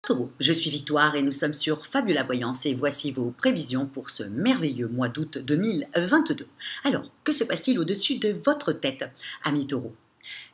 Taureau, je suis Victoire et nous sommes sur Fabula Voyance et voici vos prévisions pour ce merveilleux mois d'août 2022. Alors, que se passe-t-il au-dessus de votre tête, amis Taureau?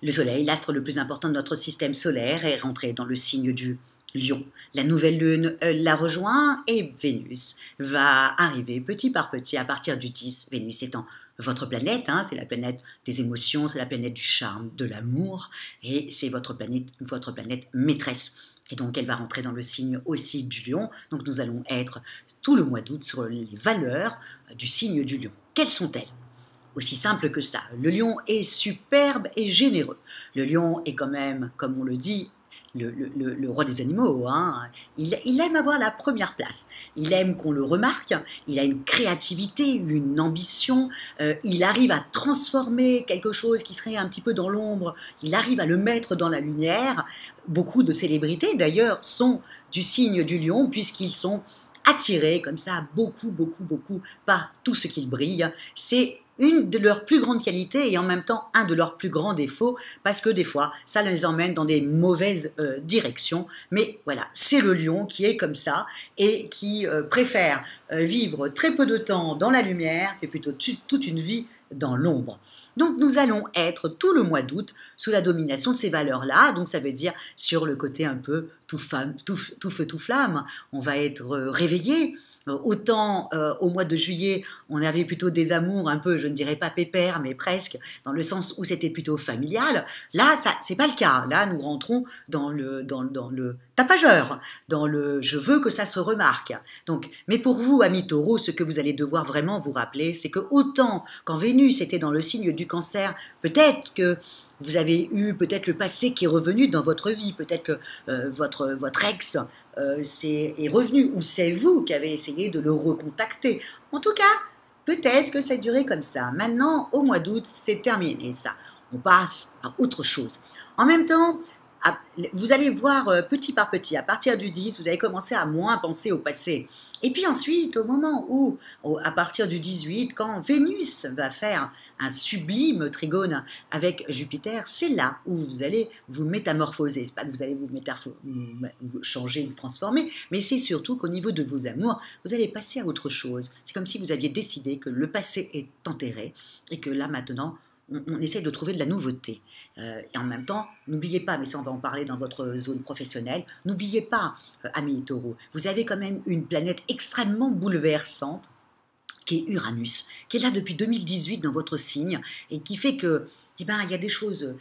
Le Soleil, l'astre le plus important de notre système solaire, est rentré dans le signe du Lion. La nouvelle lune la rejoint et Vénus va arriver petit par petit à partir du 10. Vénus étant votre planète, c'est la planète des émotions, c'est la planète du charme, de l'amour, et c'est votre planète maîtresse. Et donc elle va rentrer dans le signe aussi du Lion. Donc nous allons être tout le mois d'août sur les valeurs du signe du Lion. Quelles sont-elles? Aussi simple que ça. Le lion est superbe et généreux. Le lion est quand même, comme on le dit, le roi des animaux. Il aime avoir la première place. Il aime qu'on le remarque. Il a une créativité, une ambition. Il arrive à transformer quelque chose qui serait un petit peu dans l'ombre. Il arrive à le mettre dans la lumière. Beaucoup de célébrités, d'ailleurs, sont du signe du lion puisqu'ils sont attirés comme ça beaucoup par tout ce qui brille. C'est une de leurs plus grandes qualités et en même temps un de leurs plus grands défauts parce que des fois ça les emmène dans des mauvaises directions, mais voilà, c'est le lion qui est comme ça et qui préfère vivre très peu de temps dans la lumière que plutôt toute une vie dans l'ombre. Donc nous allons être tout le mois d'août sous la domination de ces valeurs-là, donc ça veut dire sur le côté un peu tout feu, tout flamme, on va être réveillé. Autant au mois de juillet, on avait plutôt des amours un peu, je ne dirais pas pépères, mais presque, dans le sens où c'était plutôt familial. Là, ça, c'est pas le cas. Là, nous rentrons dans le tapageur, dans le je veux que ça se remarque. Donc, mais pour vous, amis Taureaux, ce que vous allez devoir vraiment vous rappeler, c'est que autant quand Vénus était dans le signe du Cancer, peut-être que vous avez eu peut-être le passé qui est revenu dans votre vie, peut-être que votre ex est revenu, ou c'est vous qui avez essayé de le recontacter. En tout cas, peut-être que ça a duré comme ça. Maintenant, au mois d'août, c'est terminé ça. On passe à autre chose. En même temps, vous allez voir petit par petit, à partir du 10, vous allez commencer à moins penser au passé. Et puis ensuite, au moment où, à partir du 18, quand Vénus va faire un sublime trigone avec Jupiter, c'est là où vous allez vous métamorphoser. C'est pas que vous allez vous changer, vous transformer, mais c'est surtout qu'au niveau de vos amours, vous allez passer à autre chose. C'est comme si vous aviez décidé que le passé est enterré et que là maintenant, on essaie de trouver de la nouveauté. Et en même temps, n'oubliez pas, mais ça on va en parler dans votre zone professionnelle, n'oubliez pas, amis Taureaux, vous avez quand même une planète extrêmement bouleversante, qui est Uranus, qui est là depuis 2018 dans votre signe, et qui fait que, il y a des choses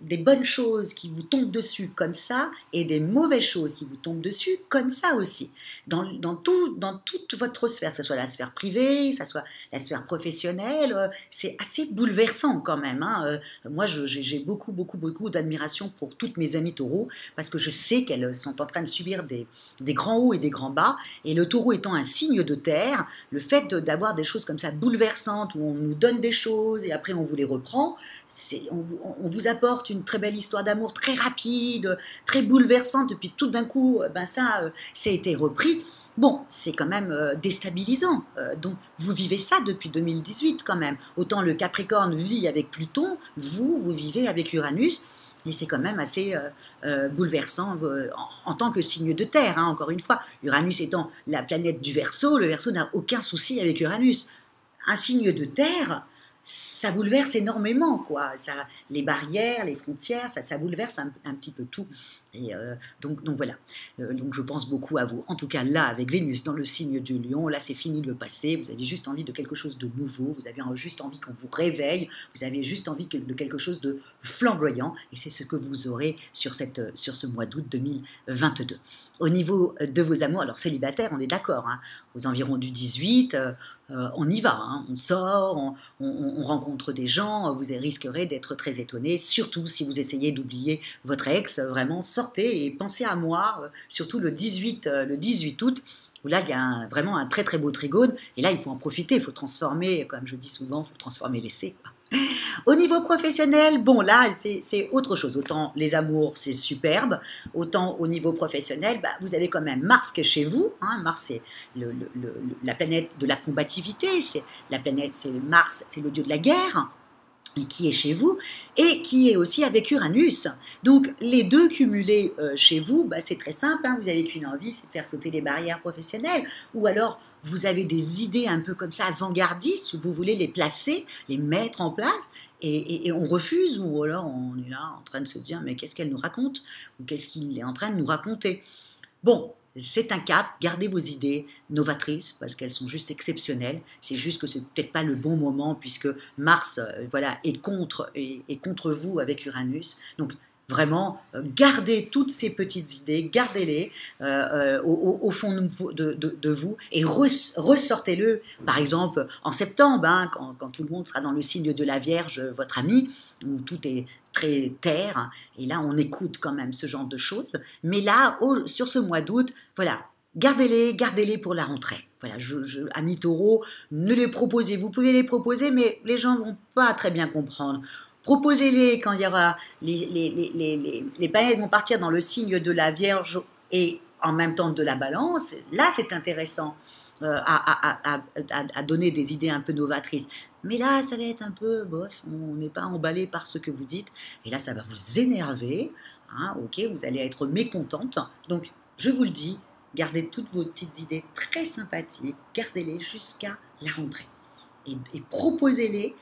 des bonnes choses qui vous tombent dessus comme ça, et des mauvaises choses qui vous tombent dessus comme ça aussi. Dans toute votre sphère, que ce soit la sphère privée, que ce soit la sphère professionnelle, c'est assez bouleversant quand même. Moi, j'ai beaucoup d'admiration pour toutes mes amies taureaux, parce que je sais qu'elles sont en train de subir des grands hauts et des grands bas, et le taureau étant un signe de terre, le fait d'avoir des choses comme ça bouleversantes, où on nous donne des choses, et après on vous les reprend, on vous apporte une très belle histoire d'amour, très rapide, très bouleversante, puis tout d'un coup, ça a été repris. Bon, c'est quand même déstabilisant. Donc, vous vivez ça depuis 2018 quand même. Autant le Capricorne vit avec Pluton, vous vivez avec Uranus. Et c'est quand même assez bouleversant en tant que signe de terre, encore une fois. Uranus étant la planète du Verseau, le Verseau n'a aucun souci avec Uranus. Un signe de terre, ça bouleverse énormément, quoi. Les barrières, les frontières, ça bouleverse un petit peu tout. Et donc voilà. Donc je pense beaucoup à vous. En tout cas, là, avec Vénus dans le signe du Lion, là, c'est fini de le passé. Vous avez juste envie de quelque chose de nouveau. Vous avez juste envie qu'on vous réveille. Vous avez juste envie de quelque chose de flamboyant. Et c'est ce que vous aurez sur ce mois d'août 2022. Au niveau de vos amours, alors célibataires, on est d'accord, aux environs du 18, on y va, on sort, on rencontre des gens, vous risquerez d'être très étonnés, surtout si vous essayez d'oublier votre ex, vraiment sortez et pensez à moi, surtout le 18 août, où là il y a vraiment un très très beau trigone, et là il faut en profiter, il faut transformer, comme je dis souvent, il faut transformer l'essai, quoi. Au niveau professionnel, bon là c'est autre chose, autant les amours c'est superbe, autant au niveau professionnel, vous avez quand même Mars qui est chez vous, Mars c'est la planète de la combativité, c'est Mars c'est le dieu de la guerre, et qui est chez vous, et qui est aussi avec Uranus. Donc les deux cumulés chez vous, bah, c'est très simple, hein, vous n'avez qu'une envie, c'est de faire sauter les barrières professionnelles, ou alors vous avez des idées un peu comme ça avant-gardistes, vous voulez les placer, les mettre en place, et on refuse, ou alors on est là en train de se dire mais qu'est-ce qu'elle nous raconte, ou qu'est-ce qu'il est en train de nous raconter. Bon, c'est un cap, gardez vos idées novatrices parce qu'elles sont juste exceptionnelles. C'est juste que c'est peut-être pas le bon moment puisque Mars voilà, est contre vous avec Uranus. Donc vraiment, gardez toutes ces petites idées, gardez-les au fond de vous et ressortez-le, par exemple, en septembre, hein, quand tout le monde sera dans le signe de la Vierge, votre ami, où tout est très terre, et là on écoute quand même ce genre de choses, mais là, sur ce mois d'août, voilà, gardez-les pour la rentrée. Voilà, amis taureaux, ne les proposez, vous pouvez les proposer, mais les gens vont pas très bien comprendre. Proposez-les quand il y aura les planètes vont partir dans le signe de la Vierge et en même temps de la Balance. Là, c'est intéressant à donner des idées un peu novatrices. Mais là, ça va être un peu, bof, on n'est pas emballé par ce que vous dites. Et là, ça va vous énerver. Hein, ok, vous allez être mécontente. Donc, je vous le dis, gardez toutes vos petites idées très sympathiques, gardez-les jusqu'à la rentrée. Et proposez-les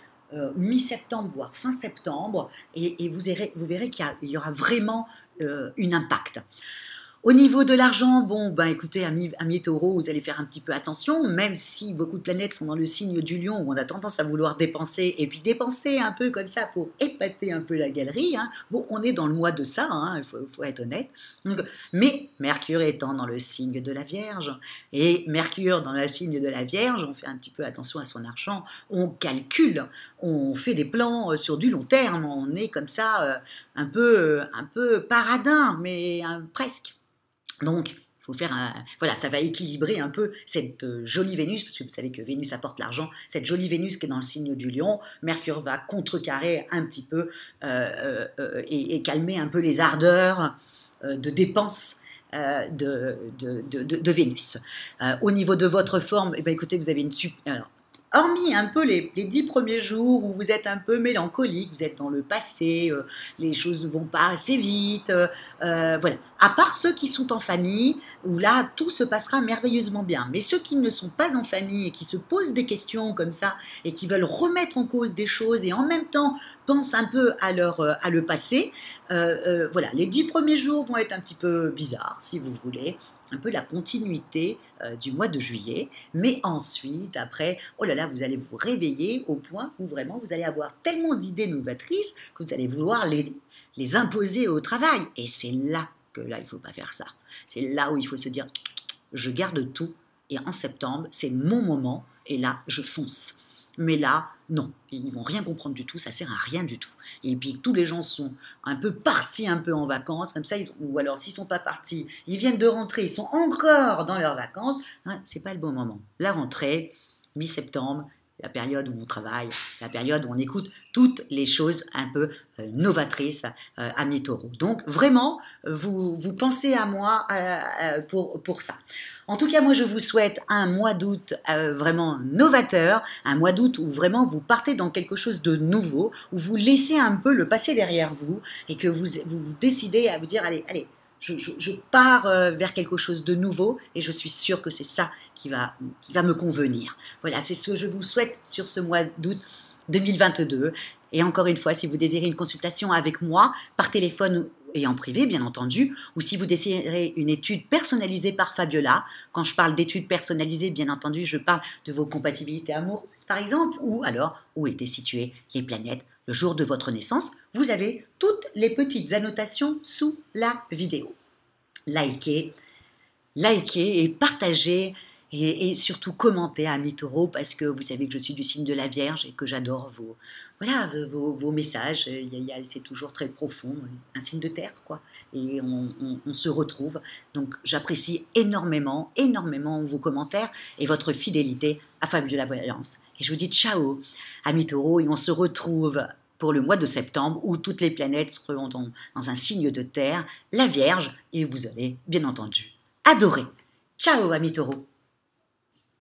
mi-septembre, voire fin septembre, et vous verrez qu'il y aura vraiment un impact. Au niveau de l'argent, bon, ben écoutez, amis taureaux, vous allez faire un petit peu attention, même si beaucoup de planètes sont dans le signe du lion, où on a tendance à vouloir dépenser, et puis dépenser un peu comme ça pour épater un peu la galerie. Hein. Bon, on est dans le mois de ça, hein, faut être honnête. Donc, mais Mercure étant dans le signe de la Vierge, et Mercure dans le signe de la Vierge, on fait un petit peu attention à son argent, on calcule, on fait des plans sur du long terme, on est comme ça un peu paradin, mais presque. Donc, il faut faire voilà, ça va équilibrer un peu cette jolie Vénus, parce que vous savez que Vénus apporte l'argent, cette jolie Vénus qui est dans le signe du Lion, Mercure va contrecarrer un petit peu et calmer un peu les ardeurs de dépenses de Vénus. Au niveau de votre forme, eh bien, écoutez, vous avez une super... Hormis un peu les 10 premiers jours où vous êtes un peu mélancolique, vous êtes dans le passé, les choses ne vont pas assez vite, voilà. À part ceux qui sont en famille, où là, tout se passera merveilleusement bien. Mais ceux qui ne sont pas en famille et qui se posent des questions comme ça, et qui veulent remettre en cause des choses, et en même temps pensent un peu à le passé, voilà, les 10 premiers jours vont être un petit peu bizarres, si vous voulez, un peu la continuité du mois de juillet, mais ensuite, après, oh là là, vous allez vous réveiller au point où vraiment vous allez avoir tellement d'idées novatrices que vous allez vouloir les imposer au travail. Et c'est là que là, il ne faut pas faire ça. C'est là où il faut se dire, je garde tout, et en septembre, c'est mon moment, et là, je fonce. Mais là, non, ils vont rien comprendre du tout, ça sert à rien du tout. Et puis tous les gens sont un peu partis un peu en vacances, comme ça, ou alors s'ils sont pas partis, ils viennent de rentrer, ils sont encore dans leurs vacances, hein, c'est pas le bon moment. La rentrée, mi-septembre, la période où on travaille, la période où on écoute toutes les choses un peu novatrices amis taureaux. Donc vraiment, vous pensez à moi pour ça. En tout cas, moi, je vous souhaite un mois d'août vraiment novateur, un mois d'août où vraiment vous partez dans quelque chose de nouveau, où vous laissez un peu le passé derrière vous et que vous décidez à vous dire, allez, je pars vers quelque chose de nouveau et je suis sûre que c'est ça qui va me convenir. Voilà, c'est ce que je vous souhaite sur ce mois d'août 2022. Et encore une fois, si vous désirez une consultation avec moi, par téléphone et en privé, bien entendu, ou si vous désirez une étude personnalisée par Fabiola, quand je parle d'études personnalisées, bien entendu, je parle de vos compatibilités amoureuses, par exemple, ou alors où étaient situées les planètes le jour de votre naissance. Vous avez toutes les petites annotations sous la vidéo. Likez et partagez et surtout commentez amis taureaux parce que vous savez que je suis du signe de la Vierge et que j'adore vos messages. C'est toujours très profond, un signe de terre, quoi. Et on se retrouve. Donc j'apprécie énormément vos commentaires et votre fidélité à Fabiola Voyance. Et je vous dis ciao amis taureaux et on se retrouve pour le mois de septembre où toutes les planètes seront dans un signe de terre, la Vierge, et vous allez bien entendu adorer. Ciao amis taureaux.